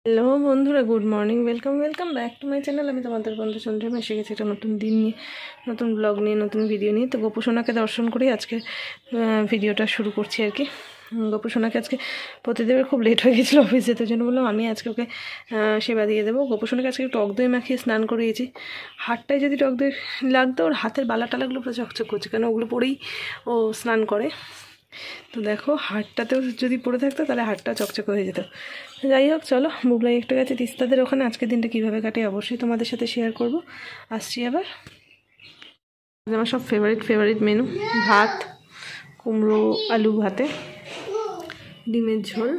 Hello বন্ধুরা, good morning, welcome back to my channel. আমি তোমাদের বন্ধু চন্দ্রিমা এসে গেছি একটা নতুন দিন নিয়ে, নতুন ব্লগ নিয়ে, নতুন ভিডিও নিয়ে। তো গোপুসোনাকে দর্শন করেই আজকে ভিডিওটা শুরু করছি আর কি। গোপুসোনাকে আজকে প্রতিদেবের খুব লেট হয়ে গেছিলো অফিস যেতে, জন্য বললাম আমি আজকে ওকে সেবা দিয়ে দেবো। গোপুসোনাকে আজকে টক দই মাখিয়ে স্নান করিয়েছি। হাতটায় যদি টক দই লাগতো, ওর হাতের বালা টালাগুলো পুরো চকচক করছে, কারণ ওগুলো পরেই ও স্নান করে। তো দেখো, হাটটাতেও যদি পড়ে থাকতো তাহলে হাটটা চকচকে হয়ে যেত। যাই হোক, চলো বুবলাই একটু গেছে তিস্তাদের ওখানে। আজকের দিনটা কীভাবে কাটে অবশ্যই তোমাদের সাথে শেয়ার করব। আসছি আবার। আমার সব ফেভারিট মেনু: ভাত, কুমড়ো আলু ভাতে, ডিমের ঝোল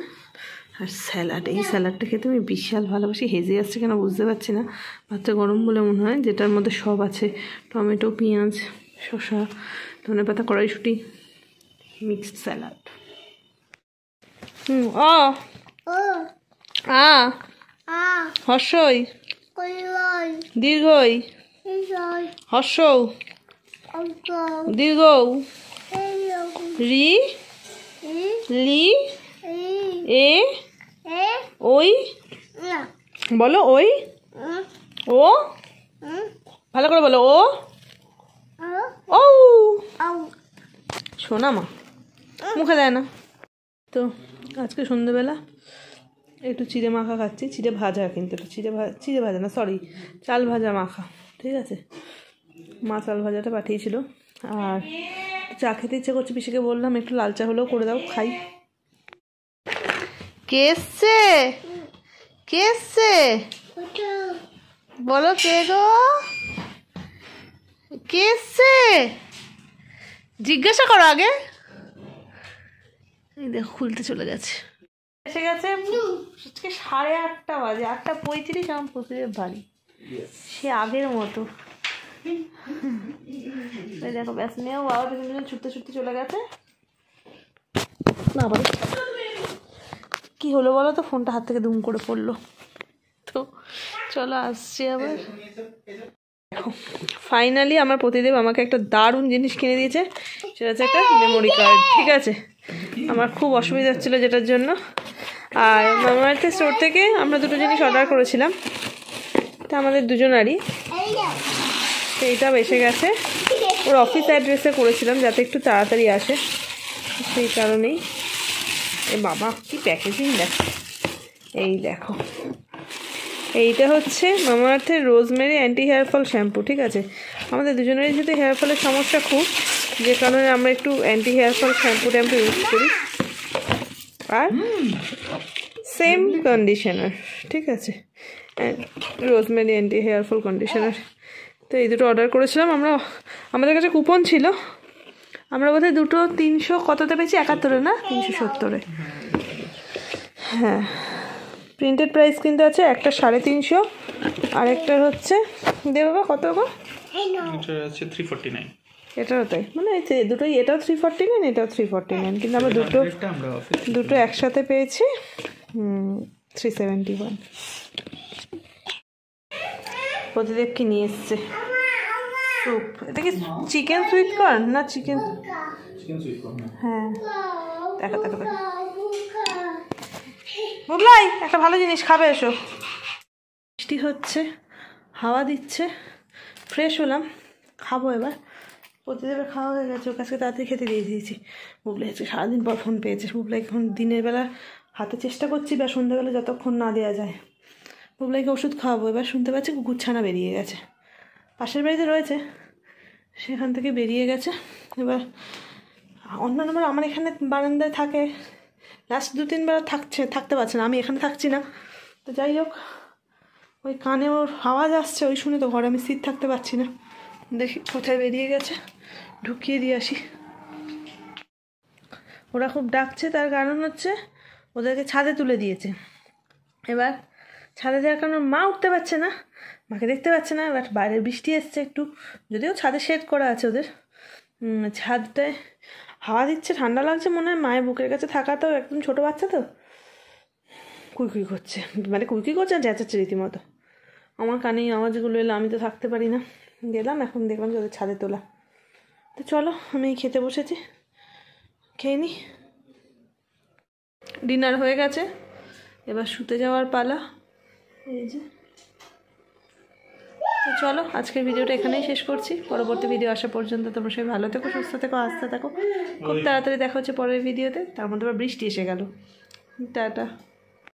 আর স্যালাড। এই স্যালাডটা খেতে আমি বিশাল ভালোবাসি। হেজে আসছে কেন বুঝতে পারছি না, ভাতটা গরম বলে মনে হয়, যেটার মধ্যে সব আছে: টমেটো, পেঁয়াজ, শসা, ধনেপাতা, কড়াইশুঁটি, মিক্সড স্যালাড। হর্ষই দীর্ঘই হর্ষ দীর্ঘ রি লি এ ওই বলো, ওই ও ভালো করে বলো, ও ও শোনা মা মুখে দেয় না। তো আজকে সন্ধ্যেবেলা একটু চিড়ে মাখা খাচ্ছি, চিড়ে ভাজা, কিন্তু একটু চিড়ে ভাজা না, সরি, চাল ভাজা মাখা। ঠিক আছে, মা চাল ভাজাটা পাঠিয়েছিল। আর চা খেতে ইচ্ছে করছে, পিসিকে বললাম একটু লাল চা হলেও করে দাও, খাই। কে এসছে? কে এসছে বলো, কে গো? কে এসছে জিজ্ঞাসা করো আগে। এই দেখো, খুলতে চলে গেছে। এসে গেছে আজকে 8:30 বাজে, 8:35 আমার প্রতিদেব বাড়ি, সে আগের মতো। দেখো ব্যাস নিয়েও বাবা পেছন ছুটতে চলে গেছে। না বাবা, কি হলো বলো তো? ফোনটা হাত থেকে দুম করে পড়লো। তো চলো আসছি আবার। ফাইনালি আমার প্রতিদেব আমাকে একটা দারুণ জিনিস কিনে দিয়েছে, সেটা হচ্ছে একটা মেমোরি কার্ড। ঠিক আছে, আমার খুব অসুবিধা হচ্ছিলো যেটার জন্য। আর মামাআর্থের স্টোর থেকে আমরা দুটো জিনিস অর্ডার করেছিলাম, তা আমাদের দুজনারই। সেইটা এসে গেছে, ওর অফিস অ্যাড্রেসে করেছিলাম যাতে একটু তাড়াতাড়ি আসে, সেই কারণেই। এ বাবা, কি প্যাকেজিং দেখো! এই দেখো, এইটা হচ্ছে মামাআর্থের rosemary anti hair fall shampoo. ঠিক আছে, আমাদের দুজনেরই যদি হেয়ার ফলের সমস্যা খুব, যে কারণে আমরা একটু anti hair fall shampoo use করি। আর সেম কন্ডিশনার, ঠিক আছে, rosemary anti hair fall conditioner. তো এই দুটো অর্ডার করেছিলাম আমরা, আমাদের কাছে কুপন ছিল। আমরা বোধহয় দুটো 300 কততে পেয়েছি, 71 না 370। হ্যাঁ, প্রিন্টেড প্রাইস কিন্তু আছে, একটা 350 আর একটার হচ্ছে দেব বাবা কত গো? আছে 349। এটাও তাই, মানে এই দুটোই, এটাও 349, এটাও 349, কিন্তু আমরা দুটো একসাথে পেয়েছি 371। প্রতিদেব কি নিয়ে এসছে? স্যুপ। এটা কি চিকেন সুইট কর্ন না চিকেন সুইট কর্ন? হ্যাঁ, দেখো দেখো দেখো। বুবলাই, একটা ভালো জিনিস খাবে, এসো। বৃষ্টি হচ্ছে, হাওয়া দিচ্ছে, ফ্রেশ হলাম, খাবো এবার। প্রতিদেবের খাওয়া হয়ে গেছে, ওর কাছে তাড়াতাড়ি খেতে দিয়ে দিয়েছি। বুবলাই আজকে সারাদিন পর ফোন পেয়েছে। বুবলাইকে এখন দিনের বেলা হাতে চেষ্টা করছি, বা সন্ধ্যাবেলা যতক্ষণ না দেওয়া যায়। বুবলাইকে ওষুধ খাওয়াবো। এবার শুনতে পাচ্ছি কুকুরছানা বেরিয়ে গেছে, পাশের বাড়িতে রয়েছে, সেখান থেকে বেরিয়ে গেছে। এবার অন্যান্যবার আমার এখানে বারান্দায় থাকে, লাস্ট 2-3 বার থাকতে পারছে না, আমি এখানে থাকছি না। তো যাই হোক, ওই কানে ওর আওয়াজ আসছে, ওই শুনে তো ঘরে আমি স্থির থাকতে পারছি না। দেখি কোথায় বেরিয়ে গেছে, ঢুকিয়ে দিয়ে আসি। ওরা খুব ডাকছে, তার কারণ হচ্ছে ওদেরকে ছাদে তুলে দিয়েছে। এবার ছাদে দেওয়ার কারণে মা উঠতে পারছে না, মাকে দেখতে পাচ্ছে না। এবার বাইরের বৃষ্টি এসছে একটু, যদিও ছাদে শেড করা আছে ওদের, ছাদটায় হাওয়া দিচ্ছে, ঠান্ডা লাগছে মনে হয়। মায়ের বুকের কাছে থাকা তো, একদম ছোটো বাচ্চা তো, কুইকুই করছে, মানে কুইকুই করছে আর চেঁচাচ্ছে রীতিমতো। আমার কানেই আওয়াজগুলো এলো, আমি তো থাকতে পারি না। গেলাম, এখন দেখলাম যে ওদের ছাদে তোলা। তো চলো, আমি খেতে বসেছি, খেয়ে নিই। ডিনার হয়ে গেছে, এবার শুতে যাওয়ার পালা। এই যে, তো চলো আজকের ভিডিওটা এখানেই শেষ করছি। পরবর্তী ভিডিও আসা পর্যন্ত তোমরা সবাই ভালো থেকো, সুস্থ থেকো, আসতে থাকো। খুব তাড়াতাড়ি দেখা হচ্ছে পরের ভিডিওতে। তার মধ্যে আবার বৃষ্টি এসে গেল। টাটা।